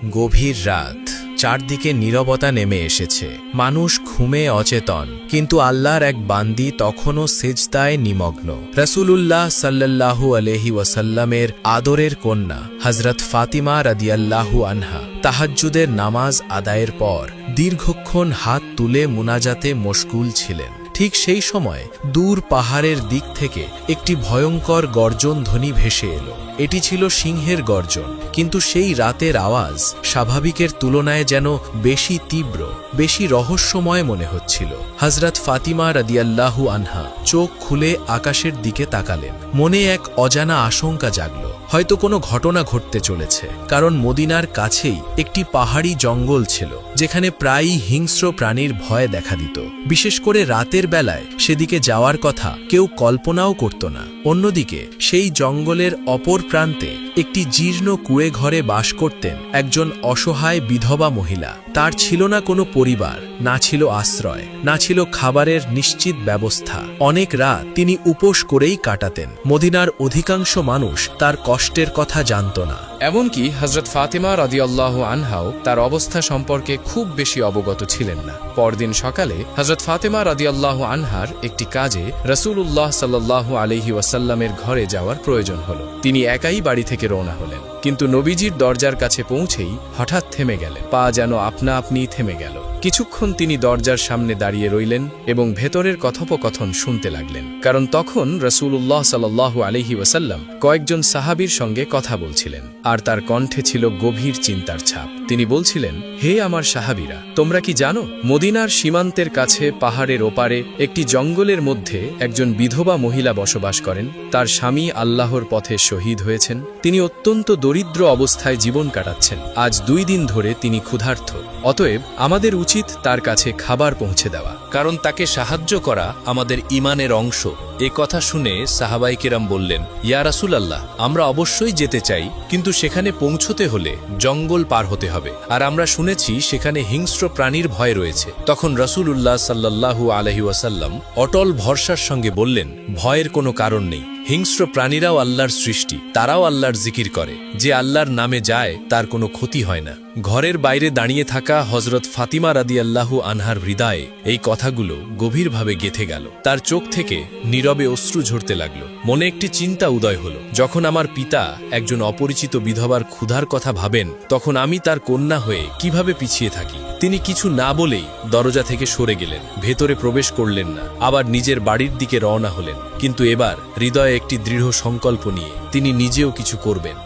গভীর রাত, চারদিকে নীরবতা নেমে এসেছে। মানুষ ঘুমে অচেতন, কিন্তু আল্লাহর এক বান্দি তখনও সেজদায় নিমগ্ন। রাসূলুল্লাহ সাল্লাল্লাহু আলাইহি ওয়াসাল্লামের আদরের কন্যা হযরত ফাতিমা রাদিয়াল্লাহু আনহা তাহাজ্জুদের নামাজ আদায়ের পর দীর্ঘক্ষণ হাত তুলে মুনাজাতে মশগুল ছিলেন। ঠিক সেই সময় দূর পাহাড়ের দিক থেকে একটি ভয়ঙ্কর গর্জন ধ্বনি ভেসে এলো। এটি ছিল সিংহের গর্জন, কিন্তু সেই রাতের আওয়াজ স্বাভাবিকের তুলনায় যেন বেশি তীব্র, বেশি রহস্যময় মনে হচ্ছিল। হযরত ফাতিমা রাদিয়াল্লাহু আনহা চোখ খুলে আকাশের দিকে তাকালেন। মনে এক অজানা আশঙ্কা জাগল, হয়তো কোনো ঘটনা ঘটতে চলেছে। কারণ মদিনার কাছেই একটি পাহাড়ি জঙ্গল ছিল, যেখানে প্রায়ই হিংস্র প্রাণীর ভয় দেখা দিত। বিশেষ করে রাতের বেলায় সেদিকে যাওয়ার কথা কেউ কল্পনাও করত না। অন্যদিকে সেই জঙ্গলের অপর প্রান্তে একটি জীর্ণ কুঁড়ে ঘরে বাস করতেন একজন অসহায় বিধবা মহিলা। তার ছিল না কোনো পরিবার, না ছিল আশ্রয়, না ছিল খাবারের নিশ্চিত ব্যবস্থা। অনেক রাত তিনি উপোস করেই কাটাতেন। মদিনার অধিকাংশ মানুষ তার কষ্টের কথা জানত না। এমনকি হযরত ফাতিমা রাদিয়াল্লাহু আনহাও তার অবস্থা সম্পর্কে খুব বেশি অবগত ছিলেন না। পরদিন সকালে হযরত ফাতিমা রাদিয়াল্লাহু আনহার একটি কাজে রাসূলুল্লাহ সাল্লাল্লাহু আলাইহি ওয়াসাল্লামের ঘরে যাওয়ার প্রয়োজন হলো। তিনি একাই বাড়ি থেকে রওনা হলেন, কিন্তু নবীজির দরজার কাছে পৌঁছেই হঠাৎ থেমে গেলেন। পা যেন আপনা আপনি থেমে গেল। কিছুক্ষণ তিনি দরজার সামনে দাঁড়িয়ে রইলেন এবং ভেতরের কথোপকথন শুনতে লাগলেন। কারণ তখন রাসূলুল্লাহ সাল্লাল্লাহু আলাইহি ওয়াসাল্লাম কয়েকজন সাহাবীর সঙ্গে কথা বলছিলেন, আর তার কণ্ঠে ছিল গভীর চিন্তার ছাপ। তিনি বলছিলেন, হে আমার সাহাবীরা, তোমরা কি জানো মদিনার সীমান্তের কাছে পাহাড়ের ওপারে একটি জঙ্গলের মধ্যে একজন বিধবা মহিলা বসবাস করেন। তার স্বামী আল্লাহর পথে শহীদ হয়েছেন। তিনি অত্যন্ত দরিদ্র অবস্থায় জীবন কাটাচ্ছেন। আজ 2 দিন ধরে তিনি ক্ষুধার্ত। অতএব আমাদের উচিত তার কাছে খাবার পৌঁছে দেওয়া, কারণ তাকে সাহায্য করা আমাদের ঈমানের অংশ। এ কথা শুনে সাহাবায়ে কেরাম বললেন, ইয়া রাসূলুল্লাহ, আমরা অবশ্যই যেতে চাই, কিন্তু সেখানে পৌঁছতে হলে জঙ্গল পার হতে হবে, আর আমরা শুনেছি সেখানে হিংস্র প্রাণীর ভয় রয়েছে। তখন রাসূলুল্লাহ সাল্লাল্লাহু আলাইহি ওয়াসাল্লাম অটল ভরসার সঙ্গে বললেন, ভয়ের কোনো কারণ নেই। হিংস্র প্রাণীরাও আল্লাহর সৃষ্টি, তারাও আল্লাহর জিকির করে। যে আল্লাহর নামে যায় তার কোনো ক্ষতি হয় না। ঘরের বাইরে দাঁড়িয়ে থাকা হযরত ফাতিমা রাদিয়াল্লাহু আনহার হৃদয়ে এই কথাগুলো গভীরভাবে গেঁথে গেল। তার চোখ থেকে নীরবে অশ্রু ঝরতে লাগলো। মনে একটি চিন্তা উদয় হলো, যখন আমার পিতা একজন অপরিচিত বিধবার ক্ষুধার কথা ভাবেন, তখন আমি তার কন্যা হয়ে কিভাবে পিছিয়ে থাকি। তিনি কিছু না বলেই দরজা থেকে সরে গেলেন, ভেতরে প্রবেশ করলেন না, আবার নিজের বাড়ির দিকে রওনা হলেন। কিন্তু এবার হৃদয়ে একটি দৃঢ় সংকল্প নিয়ে তিনি নিজেও কিছু করবেন।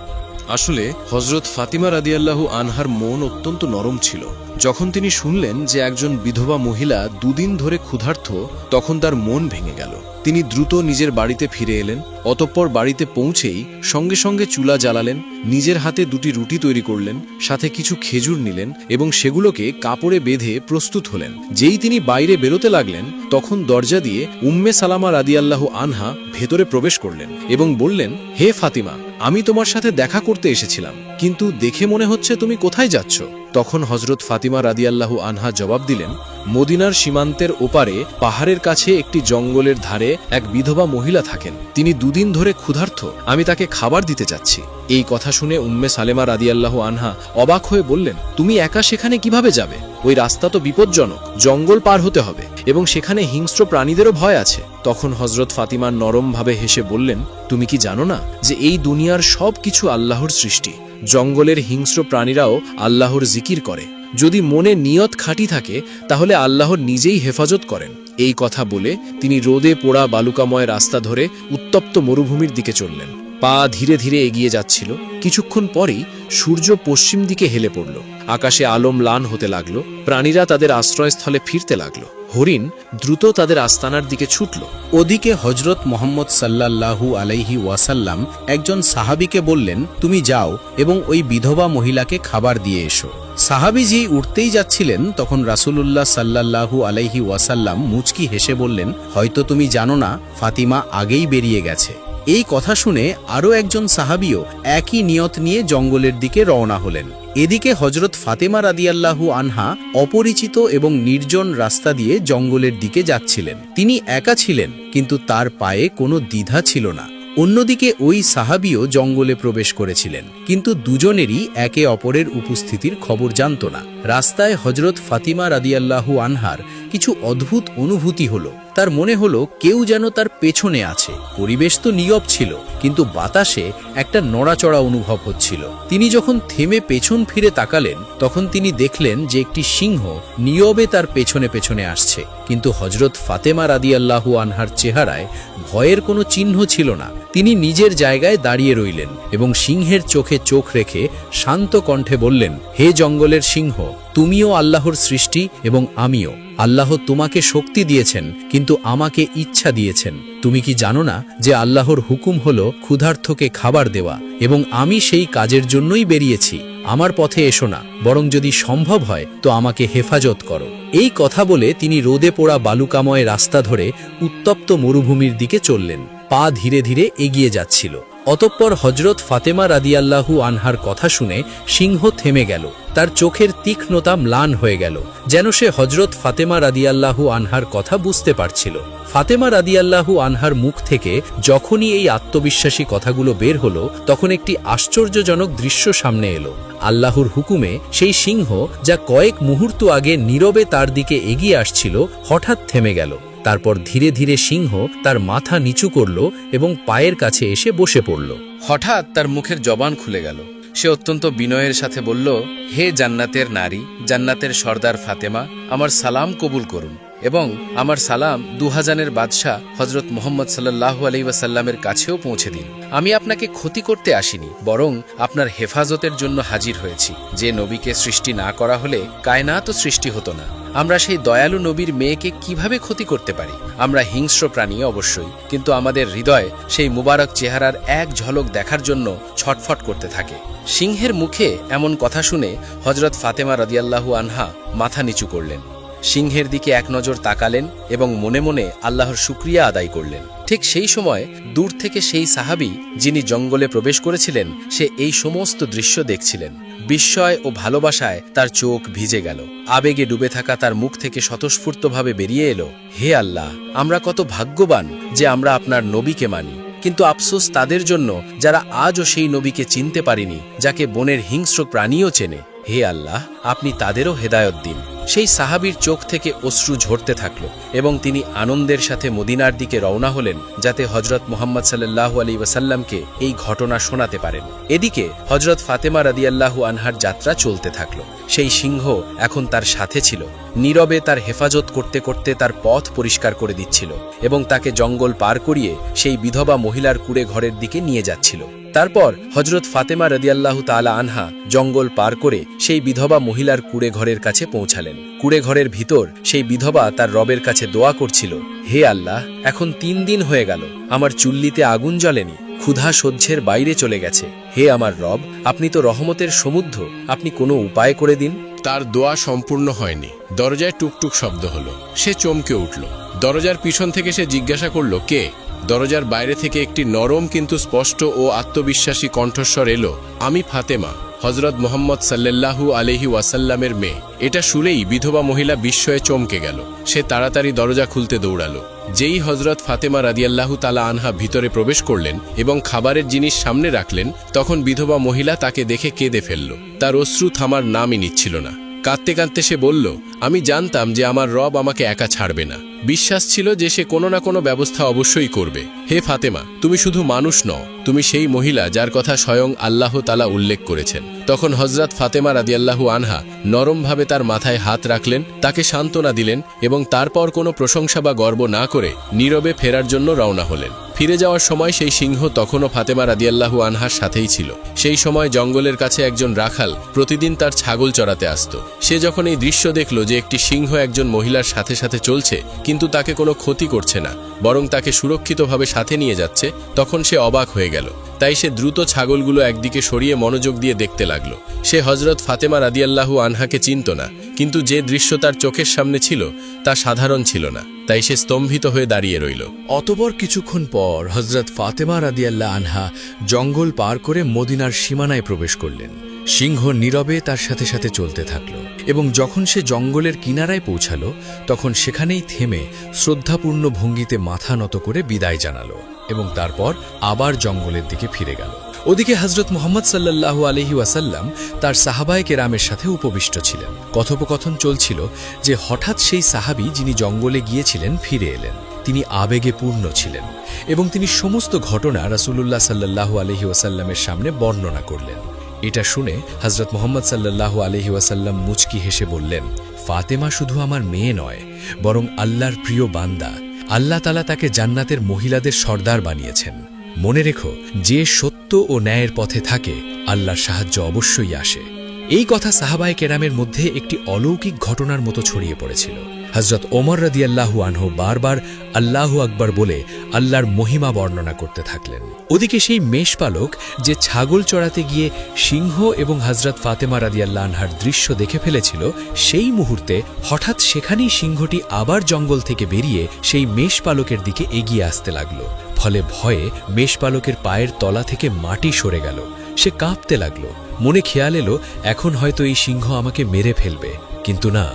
আসলে হযরত ফাতিমা রাদিয়াল্লাহু আনহার মন অত্যন্ত নরম ছিল। যখন তিনি শুনলেন যে একজন বিধবা মহিলা 2 দিন ধরে ক্ষুধার্ত, তখন তার মন ভেঙে গেল। তিনি দ্রুত নিজের বাড়িতে ফিরে এলেন। অতঃপর বাড়িতে পৌঁছেই সঙ্গে সঙ্গে চুলা জ্বালালেন, নিজের হাতে 2টি রুটি তৈরি করলেন, সাথে কিছু খেজুর নিলেন এবং সেগুলোকে কাপড়ে বেঁধে প্রস্তুত হলেন। যেই তিনি বাইরে বেরোতে লাগলেন, তখন দরজা দিয়ে উম্মে সালামা রাদিয়াল্লাহু আনহা ভেতরে প্রবেশ করলেন এবং বললেন, হে ফাতিমা, আমি তোমার সাথে দেখা করতে এসেছিলাম, কিন্তু দেখে মনে হচ্ছে তুমি কোথায় যাচ্ছ? তখন হযরত ফাতিমা রাদিয়াল্লাহু আনহা জবাব দিলেন, মদিনার সীমান্তের ওপারে পাহাড়ের কাছে একটি জঙ্গলের ধারে এক বিধবা মহিলা থাকেন। তিনি 2 দিন ধরে ক্ষুধার্ত, আমি তাকে খাবার দিতে যাচ্ছি। এই কথা শুনে উম্মে সালেমা রাদিয়াল্লাহু আনহা অবাক হয়ে বললেন, তুমি একা সেখানে কিভাবে যাবে? ওই রাস্তা তো বিপজ্জনক, জঙ্গল পার হতে হবে এবং সেখানে হিংস্র প্রাণীদেরও ভয় আছে। তখন হযরত ফাতিমা নরমভাবে হেসে বললেন, তুমি কি জানো না যে এই দুনিয়ার সব কিছু আল্লাহর সৃষ্টি? জঙ্গলের হিংস্র প্রাণীরাও আল্লাহর জিকির করে। যদি মনে নিয়ত খাঁটি থাকে, তাহলে আল্লাহর নিজেই হেফাজত করেন। এই কথা বলে তিনি রোদে পোড়া বালুকাময় রাস্তা ধরে উত্তপ্ত মরুভূমির দিকে চললেন। পা ধীরে ধীরে এগিয়ে যাচ্ছিল। কিছুক্ষণ পরেই সূর্য পশ্চিম দিকে হেলে পড়ল। আকাশে আলো ম্লান হতে লাগলো। প্রাণীরা তাদের আশ্রয়স্থলে ফিরতে লাগলো। হরিণ দ্রুত তাদের আস্তানার দিকে ছুটল। ওদিকে হযরত মুহাম্মদ সাল্লাল্লাহু আলাইহি ওয়াসাল্লাম একজন সাহাবীকে বললেন, তুমি যাও এবং ওই বিধবা মহিলাকে খাবার দিয়ে এসো। সাহাবী যেই উঠতেই যাচ্ছিলেন, তখন রাসূলুল্লাহ সাল্লাল্লাহু আলাইহি ওয়াসাল্লাম মুচকি হেসে বললেন, হয়তো তুমি জানো না, ফাতিমা আগেই বেরিয়ে গেছে। এই কথা শুনে আরও একজন সাহাবীও একই নিয়ত নিয়ে জঙ্গলের দিকে রওনা হলেন। এদিকে হযরত ফাতিমা রাদিয়াল্লাহু আনহা অপরিচিত এবং নির্জন রাস্তা দিয়ে জঙ্গলের দিকে যাচ্ছিলেন। তিনি একা ছিলেন, কিন্তু তার পায়ে কোনো দ্বিধা ছিল না। অন্যদিকে ওই সাহাবীও জঙ্গলে প্রবেশ করেছিলেন, কিন্তু দুজনেরই একে অপরের উপস্থিতির খবর জানত না। রাস্তায় হজরত ফাতিমা রাদিয়াল্লাহু আনহার কিছু অদ্ভুত অনুভূতি হলো। তার মনে হলো কেউ যেন তার পেছনে আছে। পরিবেশ তো নীরব ছিল, কিন্তু বাতাসে একটা নড়াচড়া অনুভব হচ্ছিল। তিনি যখন থেমে পেছন ফিরে তাকালেন, তখন তিনি দেখলেন যে একটি সিংহ নীরবে তার পেছনে পেছনে আসছে। কিন্তু হজরত ফাতেমা রাদিয়াল্লাহু আনহার চেহারায় ভয়ের কোনো চিহ্ন ছিল না। তিনি নিজের জায়গায় দাঁড়িয়ে রইলেন এবং সিংহের চোখে চোখ রেখে শান্ত কণ্ঠে বললেন, হে জঙ্গলের সিংহ, তুমিও আল্লাহর সৃষ্টি এবং আমিও। আল্লাহ তোমাকে শক্তি দিয়েছেন, কিন্তু আমাকে ইচ্ছা দিয়েছেন। তুমি কি জানো না যে আল্লাহর হুকুম হলো ক্ষুধার্তকে খাবার দেওয়া, এবং আমি সেই কাজের জন্যই বেরিয়েছি। আমার পথে এসো না, বরং যদি সম্ভব হয় তো আমাকে হেফাজত করো। এই কথা বলে তিনি রোদে পোড়া বালুকাময় রাস্তা ধরে উত্তপ্ত মরুভূমির দিকে চললেন। পা ধীরে ধীরে এগিয়ে যাচ্ছিল। অতঃপর হজরত ফাতেমা রাদিয়াল্লাহু আনহার কথা শুনে সিংহ থেমে গেল। তার চোখের তীক্ষ্ণতা ম্লান হয়ে গেল, যেন সে হজরত ফাতেমা রাদিয়াল্লাহু আনহার কথা বুঝতে পারছিল। ফাতেমা রাদিয়াল্লাহু আনহার মুখ থেকে যখনই এই আত্মবিশ্বাসী কথাগুলো বের হলো, তখন একটি আশ্চর্যজনক দৃশ্য সামনে এলো। আল্লাহর হুকুমে সেই সিংহ, যা কয়েক মুহূর্ত আগে নীরবে তার দিকে এগিয়ে আসছিল, হঠাৎ থেমে গেল। তারপর ধীরে ধীরে সিংহ তার মাথা নিচু করল এবং পায়ের কাছে এসে বসে পড়ল। হঠাৎ তার মুখের জবান খুলে গেল। সে অত্যন্ত বিনয়ের সাথে বলল, হে জান্নাতের নারী, জান্নাতের সর্দার ফাতেমা, আমার সালাম কবুল করুন এবং আমার সালাম দুহাজানের বাদশাহ হজরত মুহাম্মদ সাল্লাল্লাহু আলাইহি ওয়াসাল্লামের কাছেও পৌঁছে দিন। আমি আপনাকে ক্ষতি করতে আসিনি, বরং আপনার হেফাজতের জন্য হাজির হয়েছি। যে নবীকে সৃষ্টি না করা হলে কায়নাতও সৃষ্টি হতো না। আমরা সেই দয়ালু নবীর মেয়েকে কিভাবে ক্ষতি করতে পারি? আমরা হিংস্র প্রাণী অবশ্যই, কিন্তু আমাদের হৃদয় সেই মুবারক চেহারার এক ঝলক দেখার জন্য ছটফট করতে থাকে। সিংহের মুখে এমন কথা শুনে হজরত ফাতেমা রাদিয়াল্লাহু আনহা মাথা নিচু করলেন, সিংহের দিকে এক নজর তাকালেন এবং মনে মনে আল্লাহর শুকরিয়া আদায় করলেন। ঠিক সেই সময় দূর থেকে সেই সাহাবী, যিনি জঙ্গলে প্রবেশ করেছিলেন, সে এই সমস্ত দৃশ্য দেখছিলেন। বিস্ময় ও ভালোবাসায় তার চোখ ভিজে গেল। আবেগে ডুবে থাকা তার মুখ থেকে স্বতঃস্ফূর্তভাবে বেরিয়ে এলো, হে আল্লাহ, আমরা কত ভাগ্যবান যে আমরা আপনার নবীকে মানি। কিন্তু আফসোস তাদের জন্য যারা আজও সেই নবীকে চিনতে পারেনি, যাকে বনের হিংস্র প্রাণীও চেনে। হে আল্লাহ, আপনি তাদেরও হেদায়ত দিন। সেই সাহাবীর চোখ থেকে অশ্রু ঝরতে থাকলো এবং তিনি আনন্দের সাথে মদিনার দিকে রওনা হলেন, যাতে হজরত মুহাম্মদ সাল্লাল্লাহু আলাইহি ওয়াসাল্লামকে এই ঘটনা শোনাতে পারেন। এদিকে হজরত ফাতেমা রাদিয়াল্লাহু আনহার যাত্রা চলতে থাকলো। সেই সিংহ এখন তার সাথে ছিল, নীরবে তার হেফাজত করতে করতে তার পথ পরিষ্কার করে দিচ্ছিল এবং তাকে জঙ্গল পার করিয়ে সেই বিধবা মহিলার কুড়ে ঘরের দিকে নিয়ে যাচ্ছিল। তারপর হজরত ফাতেমা রাদিয়াল্লাহু তাআলা আনহা জঙ্গল পার করে সেই বিধবা মহিলার কুড়ে ঘরের কাছে পৌঁছালেন। কুড়ে ঘরের ভিতর সেই বিধবা তার রবের কাছে দোয়া করছিল, হে আল্লাহ, এখন 3 দিন হয়ে গেল, আমার চুল্লিতে আগুন জ্বলেনি, ক্ষুধা সহ্যের বাইরে চলে গেছে। হে আমার রব, আপনি তো রহমতের সমুদ্র, আপনি কোনো উপায় করে দিন। তার দোয়া সম্পূর্ণ হয়নি। দরজায় টুকটুক শব্দ হলো। সে চমকে উঠল। দরজার পিছন থেকে সে জিজ্ঞাসা করল, কে? দরজার বাইরে থেকে একটি নরম কিন্তু স্পষ্ট ও আত্মবিশ্বাসী কণ্ঠস্বর এলো, আমি ফাতেমা, হজরত মুহাম্মদ সাল্লাল্লাহু আলাইহি ওয়াসাল্লামের মেয়ে। এটা শুনেই বিধবা মহিলা বিস্ময়ে চমকে গেল। সে তাড়াতাড়ি দরজা খুলতে দৌড়ালো। যেই হজরত ফাতেমা রাদিয়াল্লাহু তাআলা আনহা ভিতরে প্রবেশ করলেন এবং খাবারের জিনিস সামনে রাখলেন, তখন বিধবা মহিলা তাকে দেখে কেঁদে ফেলল। তার অশ্রু থামার নামই নিচ্ছিল না। কাঁদতে কাঁদতে সে বলল, আমি জানতাম যে আমার রব আমাকে একা ছাড়বে না। বিশ্বাস ছিল যে সে কোনো না কোনো ব্যবস্থা অবশ্যই করবে। হে ফাতেমা, তুমি শুধু মানুষ নও, তুমি সেই মহিলা যার কথা স্বয়ং আল্লাহ তাআলা উল্লেখ করেছেন। তখন হজরত ফাতেমা রাদিয়াল্লাহু আনহা নরমভাবে তার মাথায় হাত রাখলেন, তাকে সান্ত্বনা দিলেন এবং তারপর কোনো প্রশংসা বা গর্ব না করে নীরবে ফেরার জন্য রওনা হলেন। ফিরে যাওয়ার সময় সেই সিংহ তখনও ফাতেমা রাদিয়াল্লাহু আনহার সাথেই ছিল। সেই সময় জঙ্গলের কাছে একজন রাখাল প্রতিদিন তার ছাগল চড়াতে আসত। সে যখন এই দৃশ্য দেখল যে একটি সিংহ একজন মহিলার সাথে সাথে চলছে, কিন্তু তাকে কোনো ক্ষতি করছে না, বরং তাকে সুরক্ষিতভাবে সাথে নিয়ে যাচ্ছে, তখন সে অবাক হয়ে গেল। তাই সে দ্রুত ছাগলগুলো একদিকে সরিয়ে মনোযোগ দিয়ে দেখতে লাগলো। সে হজরত ফাতেমা রাদিয়াল্লাহু আনহাকে চিনত না, কিন্তু যে দৃশ্য তার চোখের সামনে ছিল তা সাধারণ ছিল না। তাই সে স্তম্ভিত হয়ে দাঁড়িয়ে রইল। অতঃপর কিছুক্ষণ পর হজরত ফাতেমা রাদিয়াল্লাহু আনহা জঙ্গল পার করে মদিনার সীমানায় প্রবেশ করলেন। সিংহ নীরবে তার সাথে সাথে চলতে থাকল এবং যখন সে জঙ্গলের কিনারায় পৌঁছালো তখন সেখানেই থেমে শ্রদ্ধাপূর্ণ ভঙ্গিতে মাথা নত করে বিদায় জানালো এবং তারপর আবার জঙ্গলের দিকে ফিরে গেল। ওদিকে হযরত মুহাম্মদ সাল্লাল্লাহু আলাইহি ওয়াসাল্লাম তার সাহাবায়ে কেরামের সাথে উপবিষ্ট ছিলেন। কথোপকথন চলছিল যে হঠাৎ সেই সাহাবী যিনি জঙ্গলে গিয়েছিলেন ফিরে এলেন। তিনি আবেগে পূর্ণ ছিলেন এবং তিনি সমস্ত ঘটনা রাসূলুল্লাহ সাল্লাল্লাহু আলাইহি ওয়াসাল্লামের সামনে বর্ণনা করলেন। এটা শুনে হযরত মুহাম্মদ সাল্লাল্লাহু আলাইহি ওয়াসাল্লাম মুচকি হেসে বললেন, ফাতেমা শুধু আমার মেয়ে নয়, বরং আল্লাহর প্রিয় বান্দা। আল্লাহ তাআলা তাকে জান্নাতের মহিলাদের সর্দার বানিয়েছেন। মনে রেখো, যে সত্য ও ন্যায়ের পথে থাকে আল্লাহর সাহায্য অবশ্যই আসে। এই কথা সাহাবায়ে কেরামের মধ্যে একটি অলৌকিক ঘটনার মতো ছড়িয়ে পড়েছিল। হযরত ওমর রাদিয়াল্লাহু আনহু বারবার আল্লাহু আকবার বলে আল্লাহর মহিমা বর্ণনা করতে থাকলেন। ওদিকে সেই মেষপালক যে ছাগল চড়াতে গিয়ে সিংহ এবং হযরত ফাতেমা রাদিয়াল্লাহু আনহার দৃশ্য দেখে ফেলেছিল, সেই মুহূর্তে হঠাৎ সেখানেই সিংহটি আবার জঙ্গল থেকে বেরিয়ে সেই মেষপালকের দিকে এগিয়ে আসতে লাগল। ফলে ভয়ে মেষপালকের পায়ের তলা থেকে মাটি সরে গেল। সে কাঁপতে লাগল। মনে খেয়াল এলো, এখন হয়তো এই সিংহ আমাকে মেরে ফেলবে। কিন্তু না,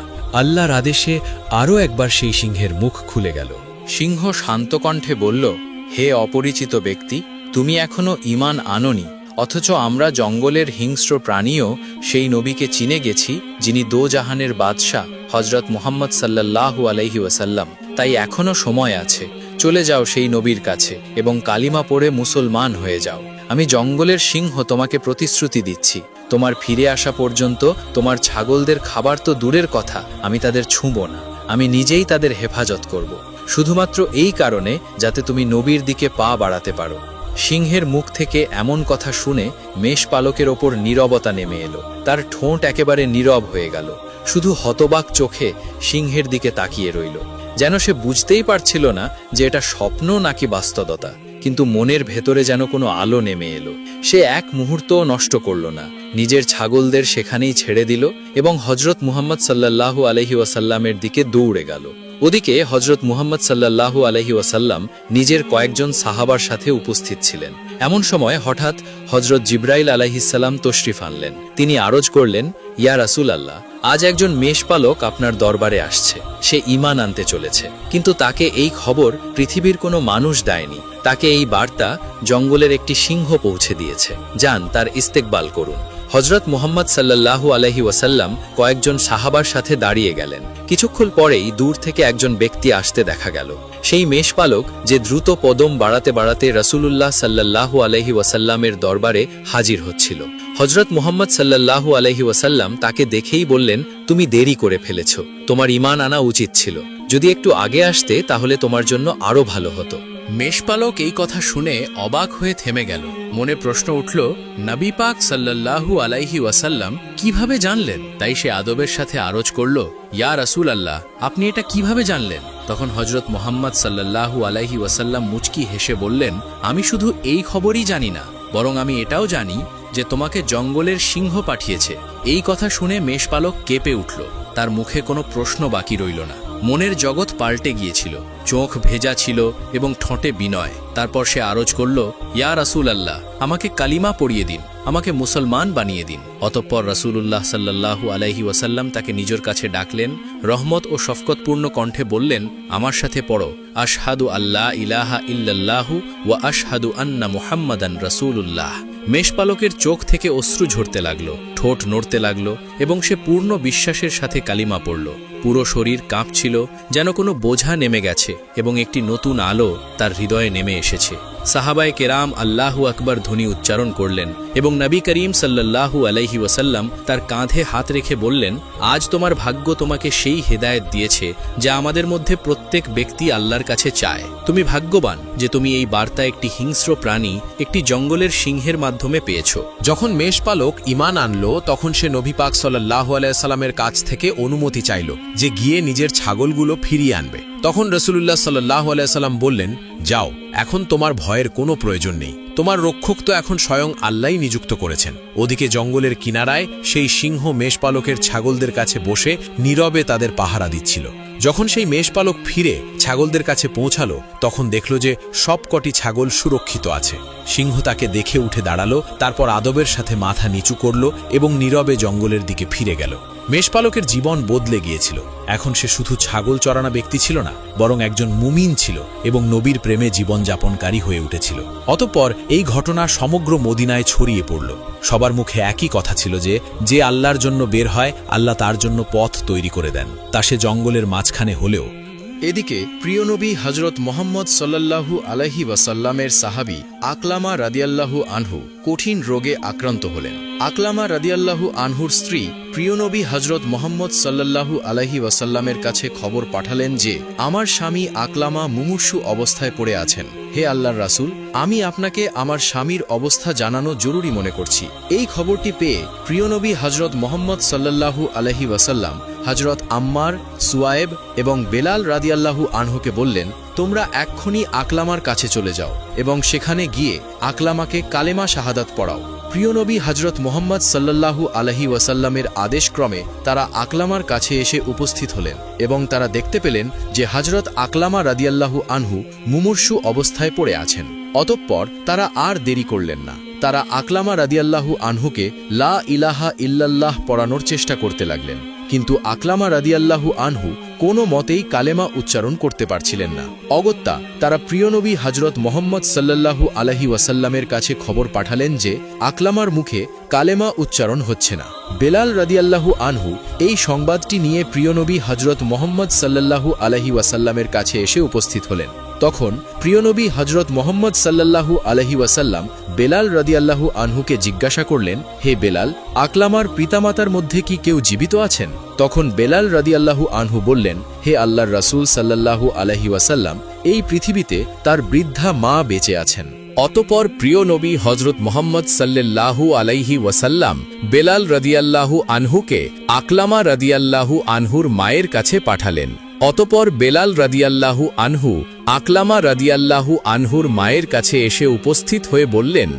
আল্লাহর আদেশে আরও একবার সেই সিংহের মুখ খুলে গেল। সিংহ শান্ত কণ্ঠে বলল, হে অপরিচিত ব্যক্তি, তুমি এখনো ঈমান আনোনি, অথচ আমরা জঙ্গলের হিংস্র প্রাণীও সেই নবীকে চিনে গেছি যিনি দোজাহানের বাদশাহ হযরত মুহাম্মদ সাল্লাল্লাহু আলাইহি ওয়াসাল্লাম। তাই এখনো সময় আছে, চলে যাও সেই নবীর কাছে এবং কালিমা পড়ে মুসলমান হয়ে যাও। আমি জঙ্গলের সিংহ তোমাকে প্রতিশ্রুতি দিচ্ছি, তোমার ফিরে আসা পর্যন্ত তোমার ছাগলদের খাবার তো দূরের কথা, আমি তাদের ছুঁব না। আমি নিজেই তাদের হেফাজত করব, শুধুমাত্র এই কারণে যাতে তুমি নবীর দিকে পা বাড়াতে পারো। সিংহের মুখ থেকে এমন কথা শুনে মেষপালকের ওপর নীরবতা নেমে এলো। তার ঠোঁট একেবারে নীরব হয়ে গেল, শুধু হতবাক চোখে সিংহের দিকে তাকিয়ে রইল, যেন সে বুঝতেই পারছিল না যে এটা স্বপ্ন নাকি বাস্তবতা। কিন্তু মনের ভেতরে যেন কোনো আলো নেমে এলো। সে এক মুহূর্তও নষ্ট করল না, নিজের ছাগলদের সেখানেই ছেড়ে দিল এবং হযরত মুহাম্মদ সাল্লাল্লাহু আলাইহি ওয়াসাল্লামের দিকে দৌড়ে গেল। ওদিকে হযরত মুহাম্মদ সাল্লাল্লাহু আলাইহি ওয়াসাল্লাম নিজের কয়েকজন সাহাবার সাথে উপস্থিত ছিলেন। এমন সময় হঠাৎ হযরত জিবরাইল আলাইহিসসালাম তশরিফ আনলেন। তিনি আরজ করলেন, ইয়া রাসূলুল্লাহ, আজ একজন মেষপালক আপনার দরবারে আসছে। সে ঈমান আনতে চলেছে, কিন্তু তাকে এই খবর পৃথিবীর কোনো মানুষ দেয়নি। তাকে এই বার্তা জঙ্গলের একটি সিংহ পৌঁছে দিয়েছে। যান, তার ইস্তেকবাল করুন। হযরত মুহাম্মদ সাল্লাল্লাহু আলাইহি ওয়াসাল্লাম কয়েকজন সাহাবার সাথে দাঁড়িয়ে গেলেন। কিছুক্ষণ পরেই দূর থেকে একজন ব্যক্তি আসতে দেখা গেল। সেই মেষপালক যে দ্রুত কদম বাড়াতে বাড়াতে রাসূলুল্লাহ সাল্লাল্লাহু আলাইহি ওয়াসাল্লামের দরবারে হাজির হচ্ছিল। হযরত মুহাম্মদ সাল্লাল্লাহু আলাইহি ওয়াসাল্লাম তাকে দেখেই বললেন, তুমি দেরি করে ফেলেছ, তোমার ঈমান আনা উচিত ছিল। যদি একটু আগে আসতে তাহলে তোমার জন্য আরো ভালো হতো। মেষপালক এই কথা শুনে অবাক হয়ে থেমে গেল। মনে প্রশ্ন উঠল, নবী পাক সাল্লাল্লাহু আলাইহি ওয়াসাল্লাম কিভাবে জানলেন? তাই সে আদবের সাথে আরজ করল, ইয়া রাসূলুল্লাহ, আপনি এটা কিভাবে জানলেন? তখন হযরত মুহাম্মদ সাল্লাল্লাহু আলাইহি ওয়াসাল্লাম মুচকি হেসে বললেন, আমি শুধু এই খবরই জানি না, বরং আমি এটাও জানি যে তোমাকে জঙ্গলের সিংহ পাঠিয়েছে। এই কথা শুনে মেষপালক কেঁপে উঠল। তার মুখে কোনো প্রশ্ন বাকি রইল না। মনের জগৎ পাল্টে গিয়েছিল, চোখ ভেজা ছিল এবং ঠোঁটে বিনয়। তারপর সে আরজ করল, ইয়া রাসূলুল্লাহ, আমাকে কালিমা পড়িয়ে দিন, আমাকে মুসলমান বানিয়ে দিন। অতঃপর রাসূলুল্লাহ সাল্লাল্লাহু আলাইহি ওয়াসাল্লাম তাকে নিজের কাছে ডাকলেন। রহমত ও শফকতপূর্ণ কণ্ঠে বললেন, আমার সাথে পড়ো, আশহাদু আল্লা ইলাহা ইল্লাল্লাহু ওয়া আশহাদু আন্না মুহাম্মাদান রাসূলুল্লাহ। মেষপালকের চোখ থেকে অশ্রু ঝরতে লাগলো, ঠোঁট নড়তে লাগলো এবং সে পূর্ণ বিশ্বাসের সাথে কালিমা পড়ল। পুরো শরীর কাঁপছিল, যেন কোনো বোঝা নেমে গেছে এবং একটি নতুন আলো তার হৃদয়ে নেমে এসেছে। সাহাবায়ে কেরাম আল্লাহু আকবার ধ্বনি উচ্চারণ করলেন এবং নবী করিম সাল্লাল্লাহু আলাইহি ওয়াসাল্লাম তার কাঁধে হাত রেখে বললেন, আজ তোমার ভাগ্য তোমাকে সেই হেদায়েত দিয়েছে যা আমাদের মধ্যে প্রত্যেক ব্যক্তি আল্লাহর কাছে চায়। তুমি ভাগ্যবান যে তুমি এই বার্তা একটি হিংস্র প্রাণী, একটি জঙ্গলের সিংহের মাধ্যমে পেয়েছ। যখন মেষপালক ঈমান আনলো, তখন সে নবী পাক সাল্লাল্লাহু আলাইহি ওয়াসাল্লামের কাছ থেকে অনুমতি চাইল যে গিয়ে নিজের ছাগলগুলো ফিরিয়ে আনবে। তখন রাসূলুল্লাহ সাল্লাল্লাহু আলাইহি ওয়াসাল্লাম বললেন, যাও, এখন তোমার ভয়ের কোনো প্রয়োজন নেই। তোমার রক্ষক তো এখন স্বয়ং আল্লাহই নিযুক্ত করেছেন। ওদিকে জঙ্গলের কিনারায় সেই সিংহ মেষপালকের ছাগলদের কাছে বসে নীরবে তাদের পাহারা দিচ্ছিল। যখন সেই মেষপালক ফিরে ছাগলদের কাছে পৌঁছালো তখন দেখল যে সবকটি ছাগল সুরক্ষিত আছে। সিংহ তাকে দেখে উঠে দাঁড়ালো, তারপর আদবের সাথে মাথা নিচু করল এবং নীরবে জঙ্গলের দিকে ফিরে গেল। মেষপালকের জীবন বদলে গিয়েছিল। এখন সে শুধু ছাগল চরানো ব্যক্তি ছিল না, বরং একজন মুমিন ছিল এবং নবীর প্রেমে জীবনযাপনকারী হয়ে উঠেছিল। অতঃপর এই ঘটনা সমগ্র মদিনায় ছড়িয়ে পড়ল। সবার মুখে একই কথা ছিল যে আল্লাহর জন্য বের হয়, আল্লাহ তার জন্য পথ তৈরি করে দেন, তা সে জঙ্গলের মাঝখানে হলেও। এদিকে প্রিয় নবী হজরত মোহাম্মদ সাল্লাল্লাহু আলাইহি ওয়াসাল্লামের সাহাবী আকলামা রাদিয়াল্লাহু আনহু কঠিন রোগে আক্রান্ত হলেন। আকলামা রাদিয়াল্লাহু আনহুর স্ত্রী প্রিয় নবী হজরত মোহাম্মদ সাল্লাল্লাহু আলাইহি ওয়াসাল্লামের কাছে খবর পাঠালেন যে আমার স্বামী আকলামা মুমূর্ষু অবস্থায় পড়ে আছেন। হে আল্লাহর রাসূল, আমি আপনাকে আমার স্বামীর অবস্থা জানানো জরুরি মনে করছি। এই খবরটি পেয়ে প্রিয় নবী হজরত মোহাম্মদ সাল্লাল্লাহু আলাইহি ওয়াসাল্লাম হজরত আম্মার, সুয়ায়েব এবং বেলাল রাদিয়াল্লাহু আনহুকে বললেন, তোমরা এক্ষুনি আকলামার কাছে চলে যাও এবং সেখানে গিয়ে আকলামাকে কালেমা শাহাদাত পড়াও। প্রিয় নবী হজরত মোহাম্মদ সাল্লাল্লাহু আলাইহি ওয়াসাল্লামের আদেশক্রমে তারা আকলামার কাছে এসে উপস্থিত হলেন এবং তারা দেখতে পেলেন যে হজরত আকলামা রাদিয়াল্লাহু আনহু মুমূর্ষু অবস্থায় পড়ে আছেন। অতঃপর তারা আর দেরি করলেন না। তারা আকলামা রাদিয়াল্লাহু আনহুকে লা ইলাহা ইল্লাল্লাহ পড়ানোর চেষ্টা করতে লাগলেন, কিন্তু আকলামা রাদিয়াল্লাহু আনহু কোনো মতেই কালেমা উচ্চারণ করতে পারছিলেন না। অগত্যা তারা প্রিয় নবী হজরত মোহাম্মদ সাল্লাল্লাহু আলাইহি ওয়াসাল্লামের কাছে খবর পাঠালেন যে আকলামার মুখে কালেমা উচ্চারণ হচ্ছে না। বেলাল রাদিয়াল্লাহু আনহু এই সংবাদটি নিয়ে প্রিয় নবী হজরত মোহাম্মদ সাল্লাল্লাহু আলাইহি ওয়াসাল্লামের কাছে এসে উপস্থিত হলেন। তখন প্রিয় নবী হজরত মোহাম্মদ সাল্লাল্লাহু আলাইহি ওয়াসাল্লাম বেলাল রাদিয়াল্লাহু আনহুকে জিজ্ঞাসা করলেন, হে বেলাল, আকলামার পিতামাতার মধ্যে কি কেউ জীবিত আছেন? তখন বেলাল রাদিয়াল্লাহু আনহু বললেন, হে আল্লাহর রাসূল সাল্লাল্লাহু আলাইহি ওয়াসাল্লাম, এই পৃথিবীতে তার বৃদ্ধা মা বেঁচে আছেন। অতপর প্রিয় নবী হজরত মোহাম্মদ সাল্লাল্লাহু আলাইহি ওয়াসাল্লাম বেলাল রাদিয়াল্লাহু আনহুকে আকলামা রাদিয়াল্লাহু আনহুর মায়ের কাছে পাঠালেন। অতপর বেলাল রাদিয়াল্লাহু আনহু আকলামা রাদিয়াল্লাহু আনহুর মায়ের কাছে এসে উপস্থিত হয়ে বললেন,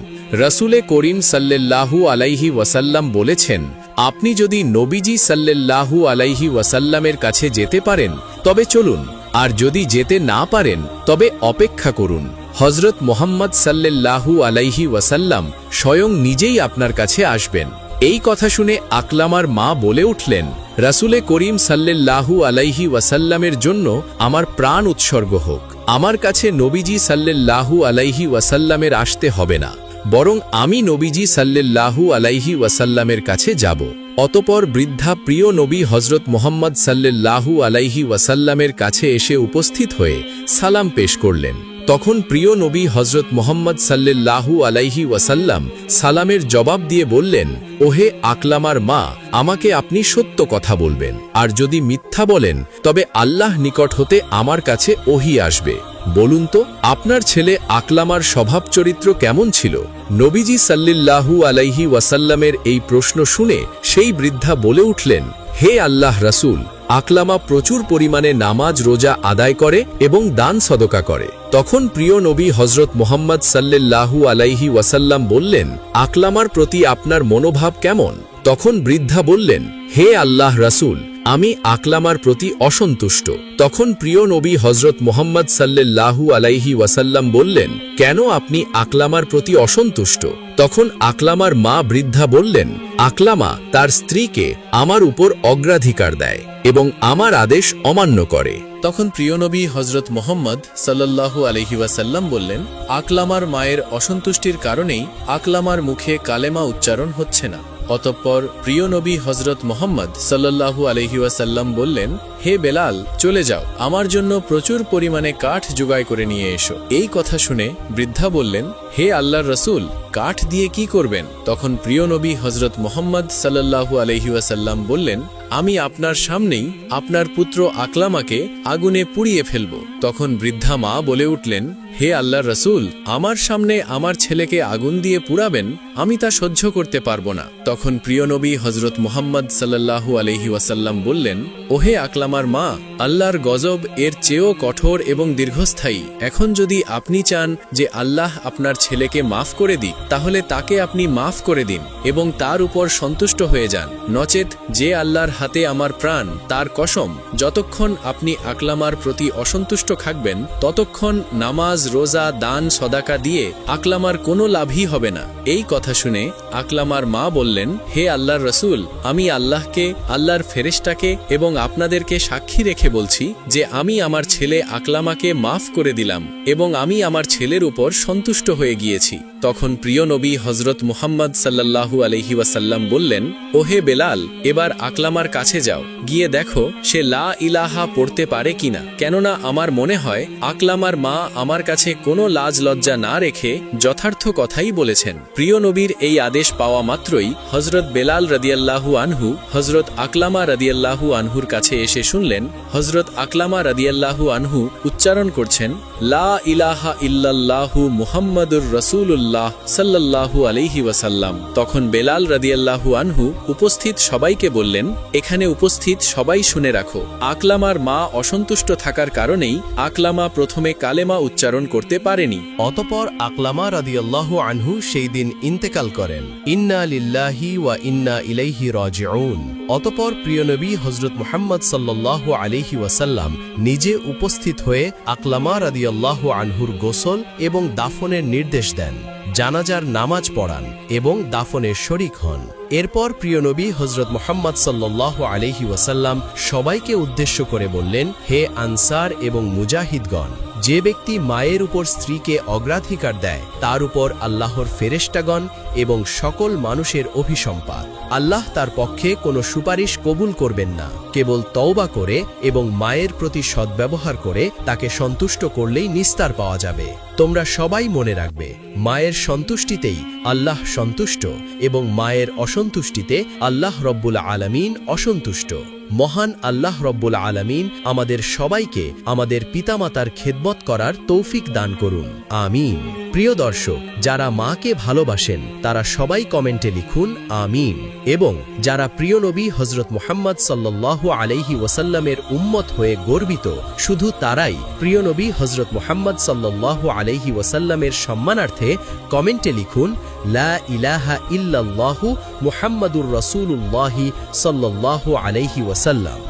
রসুলে করিম সাল্লাল্লাহু আলাইহি ওয়াসাল্লাম বলেছেন, আপনি যদি নবীজি সাল্লাল্লাহু আলাইহি ওয়াসাল্লামের কাছে যেতে পারেন তবে চলুন, আর যদি যেতে না পারেন তবে অপেক্ষা করুন। হজরত মোহাম্মদ সাল্লাল্লাহু আলাইহি ওয়াসাল্লাম স্বয়ং নিজেই আপনার কাছে আসবেন। এই কথা শুনে আকলামার মা বলে উঠলেন, রাসূলে করিম সাল্লাল্লাহু আলাইহি ওয়াসাল্লামের জন্য আমার প্রাণ উৎসর্গ হোক। আমার কাছে নবীজি সাল্লাল্লাহু আলাইহি ওয়াসাল্লামের আসতে হবে না, বরং আমি নবীজি সাল্লাল্লাহু আলাইহি ওয়াসাল্লামের কাছে যাব। অতপর বৃদ্ধা প্রিয় নবী হজরত মোহাম্মদ সাল্লাল্লাহু আলাইহি ওয়াসাল্লামের কাছে এসে উপস্থিত হয়ে সালাম পেশ করলেন। তখন প্রিয় নবী হজরত মোহাম্মদ সাল্লাল্লাহু আলাইহি ওয়াসাল্লাম সালামের জবাব দিয়ে বললেন, ওহে আকলামার মা, আমাকে আপনি সত্য কথা বলবেন, আর যদি মিথ্যা বলেন তবে আল্লাহ নিকট হতে আমার কাছে ওহী আসবে। বলুন তো, আপনার ছেলে আকলামার স্বভাব চরিত্র কেমন ছিল? নবীজি সাল্লাল্লাহু আলাইহি ওয়াসাল্লামের এই প্রশ্ন শুনে সেই বৃদ্ধা বলে উঠলেন, হে আল্লাহ রাসূল, আকলামা প্রচুর পরিমাণে নামাজ রোজা আদায় করে এবং দান সদকা করে। তখন প্রিয় নবী হজরত মোহাম্মদ সাল্লাল্লাহু আলাইহি ওয়াসাল্লাম বললেন, আকলামার প্রতি আপনার মনোভাব কেমন? তখন বৃদ্ধা বললেন, হে আল্লাহ রাসূল, আমি আকলামার প্রতি অসন্তুষ্ট। তখন প্রিয় নবী হজরত মোহাম্মদ সাল্লাল্লাহু আলাইহি ওয়াসাল্লাম বললেন, কেন আপনি আকলামার প্রতি অসন্তুষ্ট? তখন আকলামার মা বৃদ্ধা বললেন, আকলামা তার স্ত্রীকে আমার উপর অগ্রাধিকার দেয় এবং আমার আদেশ অমান্য করে। তখন প্রিয় নবী হজরত মোহাম্মদ সাল্লাল্লাহু আলাইহি ওয়াসাল্লাম বললেন, আকলামার মায়ের অসন্তুষ্টির কারণেই আকলামার মুখে কালেমা উচ্চারণ হচ্ছে না। অতঃপর প্রিয় নবী হজরত মোহাম্মদ সাল্লাল্লাহু আলাইহি ওয়াসাল্লাম বললেন, হে বেলাল, চলে যাও, আমার জন্য প্রচুর পরিমাণে কাঠ জোগাড় করে নিয়ে এসো। এই কথা শুনে বৃদ্ধা বললেন, হে আল্লাহর রাসূল, কাঠ দিয়ে কি করবেন? তখন প্রিয় নবী হজরত মোহাম্মদ সাল্লাল্লাহু আলাইহি ওয়াসাল্লাম বললেন, আমি আপনার সামনেই আপনার পুত্র আকলামাকে আগুনে পুড়িয়ে ফেলব। তখন বৃদ্ধা মা বলে উঠলেন, হে আল্লাহর রাসূল, আমার সামনে আমার ছেলেকে আগুন দিয়ে পুড়াবেন, আমি তা সহ্য করতে পারবো না। তখন প্রিয় নবী হজরত মুহাম্মদ সাল্লাল্লাহু আলাইহি ওয়াসাল্লাম বললেন, ওহে আকলামার মা, আল্লাহর গজব এর চেয়েও কঠোর এবং দীর্ঘস্থায়ী। এখন যদি আপনি চান যে আল্লাহ আপনার ছেলেকে মাফ করে দিক, তাহলে তাকে আপনি মাফ করে দিন এবং তার উপর সন্তুষ্ট হয়ে যান। নচেত যে আল্লাহর হাতে আমার প্রাণ, তার কসম, যতক্ষণ আপনি আকলামার প্রতি অসন্তুষ্ট থাকবেন ততক্ষণ নামাজ, রোজা, দান, সদাকা দিয়ে আকলামার কোনো লাভই হবে না। এই কথা শুনে আকলামার মা বললেন, হে আল্লাহর রসুল, আমি আল্লাহকে, আল্লাহর ফেরেশতাকে এবং আপনাদেরকে সাক্ষী রেখে বলছি যে আমি আমার ছেলে আকলামাকে মাফ করে দিলাম এবং আমি আমার ছেলের উপর সন্তুষ্ট হয়ে গিয়েছি। তখন প্রিয় নবী হজরত মুহাম্মদ সাল্লাল্লাহু আলাইহি ওয়াসাল্লাম বললেন, ওহে বেলাল, এবার আকলামার কাছে যাও, গিয়ে দেখো সে লা ইলাহা পড়তে পারে কিনা, কেননা আমার মনে হয় আকলামার মা আমার কাছে কোনো লাজ লজ্জা না রেখে যথার্থ কথাই বলেছেন। প্রিয় নবীর এই আদেশ পাওয়া মাত্রই হজরত বেলাল রাদিয়াল্লাহু আনহু হজরত আকলামা রাদিয়াল্লাহু আনহুর কাছে এসে শুনলেন হজরত আকলামা রাদিয়াল্লাহু আনহু উচ্চারণ করছেন, লা ইলাহা ইল্লাল্লাহু মুহাম্মাদুর রাসূলুল্লাহ সাল্লাল্লাহু আলাইহি ওয়াসাল্লাম। তখন বেলাল রাদিয়াল্লাহু আনহু উপস্থিত সবাইকে বললেন, এখানে উপস্থিত সবাই শুনে রাখো, আকলামার মা অসন্তুষ্ট থাকার কারণেই আকলামা প্রথমে কালেমা উচ্চারণ করতে পারেনি। অতপর আকলামা রাদিয়াল্লাহু আনহু সেই দিন ইন্তেকাল করেন। ইন্না লিল্লাহি ওয়া ইন্না ইলাইহি রাজিউন। অতপর প্রিয় নবী হযরত মুহাম্মদ সাল্লাল্লাহু আলাইহি ওয়াসাল্লাম নিজে উপস্থিত হয়ে আকলামা রাদিয়াল্লাহু আনহুর গোসল এবং দাফনের নির্দেশ দেন, জানাজার নামাজ পড়ান এবং দাফনের শরীক হন। এরপর প্রিয় নবী হযরত মুহাম্মদ সাল্লাল্লাহু আলাইহি ওয়াসাল্লাম সবাইকে উদ্দেশ্য করে বললেন, হে আনসার এবং মুজাহিদগণ, যে ব্যক্তি মায়ের উপর স্ত্রীকে অগ্রাধিকার দেয় তার উপর আল্লাহর ফেরেশতাগণ এবং সকল মানুষের অভিসম্পাত। আল্লাহ তার পক্ষে কোনো সুপারিশ কবুল করবেন না, কেবল তওবা করে এবং মায়ের প্রতি সদ্ব্যবহার করে তাকে সন্তুষ্ট করলেই নিস্তার পাওয়া যাবে। তোমরা সবাই মনে রাখবে, মায়ের সন্তুষ্টিতেই আল্লাহ সন্তুষ্ট এবং মায়ের অসন্তুষ্টিতে আল্লাহ রব্বুল আলামিন অসন্তুষ্ট। মহান আল্লাহ রব্বুল আলামিন আমাদের সবাইকে আমাদের পিতামাতার খেদমত করার তৌফিক দান করুন, আমিন। প্রিয় দর্শক, যারা মাকে ভালোবাসেন তারা সবাই কমেন্টে লিখুন আমিন, এবং যারা প্রিয় নবী হযরত মুহাম্মদ সাল্লাল্লাহু আলাইহি ওয়াসাল্লামের উম্মত হয়ে গর্বিত শুধু তারাই প্রিয় নবী হযরত মুহাম্মদ সাল্লাল্লাহু আলাইহি ওয়াসাল্লামের সম্মানার্থে কমেন্টে লিখুন লা ইলাহা ইল্লাল্লাহু মুহাম্মাদুর রাসূলুল্লাহি সাল্লাল্লাহু আলাইহি ওয়াসাল্লাম।